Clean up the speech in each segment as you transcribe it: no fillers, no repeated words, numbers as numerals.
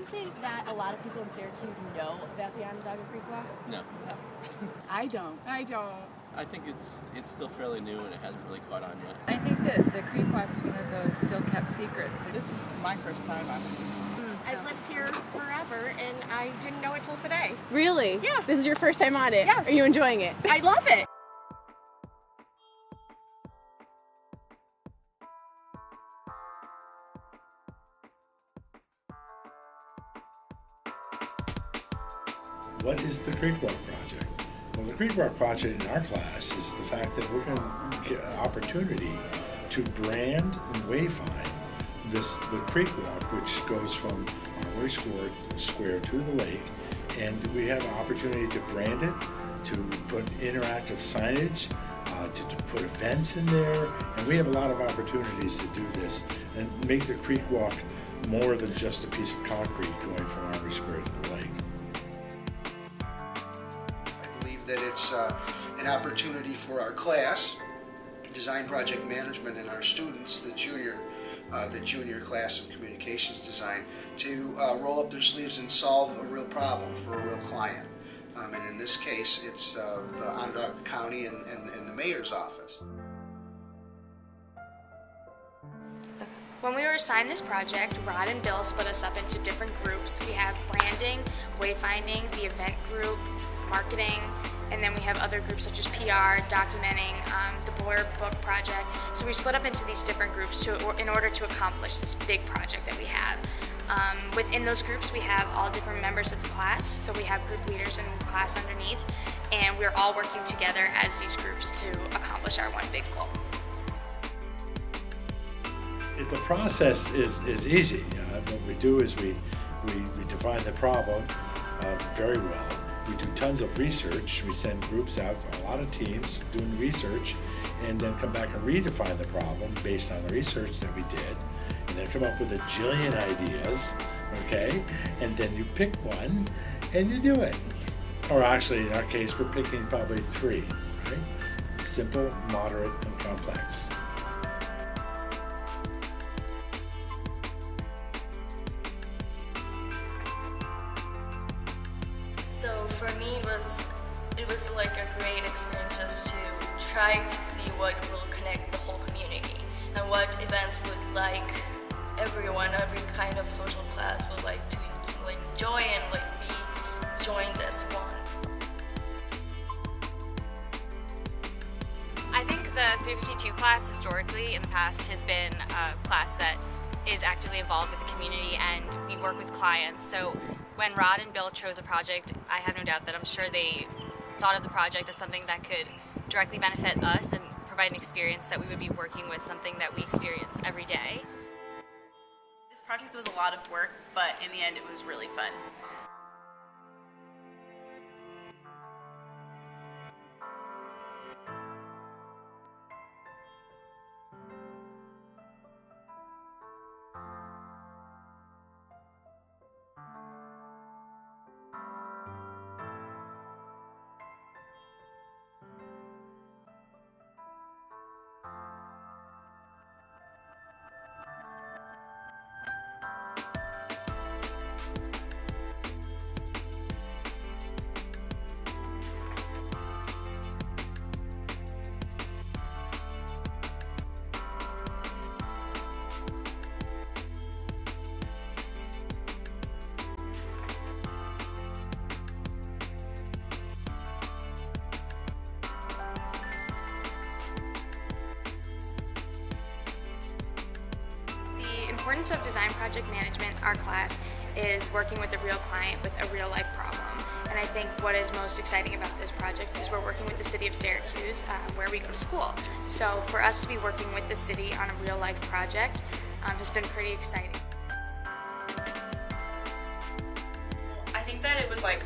you think that a lot of people in Syracuse know about the Onondaga Creekwalk? No. I don't. I think it's still fairly new and it hasn't really caught on yet. I think that the Creekwalk's one of those still kept secrets. This is my first time on it. I've lived here forever and I didn't know it till today. Really? Yeah. This is your first time on it? Yes. Are you enjoying it? I love it. What is the Creekwalk project? Well, the Creekwalk project in our class is the fact that we're going to get an opportunity to brand and wayfind the Creekwalk, which goes from Armory Square to the lake, and we have an opportunity to brand it, to put interactive signage, to put events in there, and we have a lot of opportunities to do this and make the Creekwalk more than just a piece of concrete going from Armory Square to the lake. That it's an opportunity for our class, design project management, and our students, the junior class of communications design, to roll up their sleeves and solve a real problem for a real client. And in this case, it's the Onondaga County and the mayor's office. When we were assigned this project, Rod and Bill split us up into different groups. We have branding, wayfinding, the event group, marketing, and then we have other groups such as PR, documenting, the blurb book project. So we split up into these different groups in order to accomplish this big project that we have. Within those groups we have all different members of the class, so we have group leaders in the class underneath, and we're all working together as these groups to accomplish our one big goal. The process is easy. What we do is we define the problem very well. We do tons of research. We send groups out, a lot of teams doing research, and then come back and redefine the problem based on the research that we did, and then come up with a jillion ideas, okay? And then you pick one and you do it. Or actually, in our case, we're picking probably three, right? Simple, moderate, and complex. So for me, it was like a great experience just to try to see what will connect the whole community and what events would like everyone, every kind of social class would like to enjoy and be joined as one. I think the 352 class historically in the past has been a class that is actively involved with the community, and we work with clients. So when Rod and Bill chose a project, I have no doubt that I'm sure they thought of the project as something that could directly benefit us and provide an experience that we would be working with, something that we experience every day. This project was a lot of work, but in the end it was really fun. The importance of design project management, our class, is working with a real client with a real life problem. And I think what is most exciting about this project is we're working with the city of Syracuse, where we go to school. So for us to be working with the city on a real life project has been pretty exciting. I think that it was like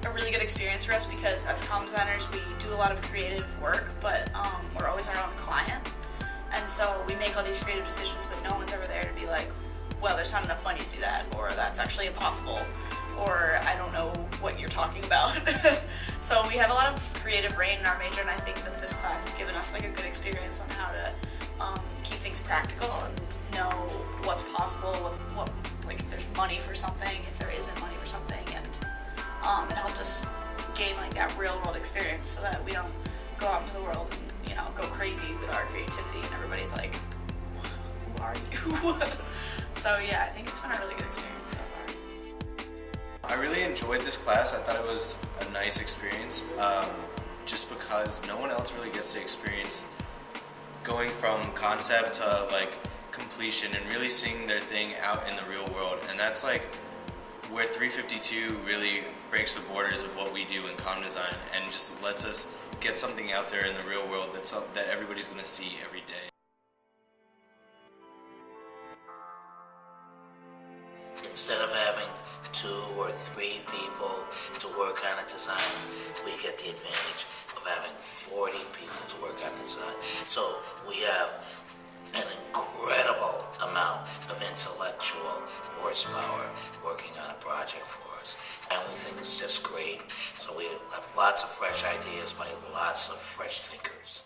a really good experience for us because as comm designers we do a lot of creative work, but we're always our own client. And so we make all these creative decisions, but no one's ever there to be like, well, there's not enough money to do that, or that's actually impossible, or I don't know what you're talking about. So we have a lot of creative brain in our major, and I think that this class has given us like a good experience on how to keep things practical and know what's possible, what like if there's money for something if there isn't money for something, and it helped us gain like that real world experience so that we don't go out into the world and, you know, go crazy with our creativity and everybody's like, who are you? So yeah, I think it's been a really good experience so far. I really enjoyed this class. I thought it was a nice experience, just because no one else really gets to experience going from concept to like completion and really seeing their thing out in the real world. And that's like where 352 really breaks the borders of what we do in comm design and just lets us get something out there in the real world that everybody's going to see every day. Instead of having 2 or 3 people to work on a design, we get the advantage of having 40 people to work on a design. So we have an incredible amount of intellectual horsepower working on a project for us. And we think it's just great. So we have lots of fresh ideas by lots of fresh thinkers.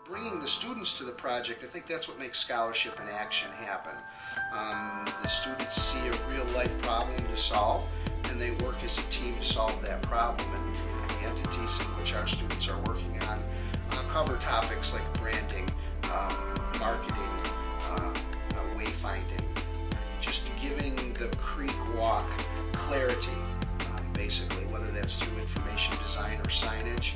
Bringing the students to the project, I think that's what makes scholarship in action happen. The students see a real life problem to solve, and they work as a team to solve that problem. And the entities in which our students are working on cover topics like branding, marketing, wayfinding, just giving the Creekwalk clarity, basically, whether that's through information design or signage.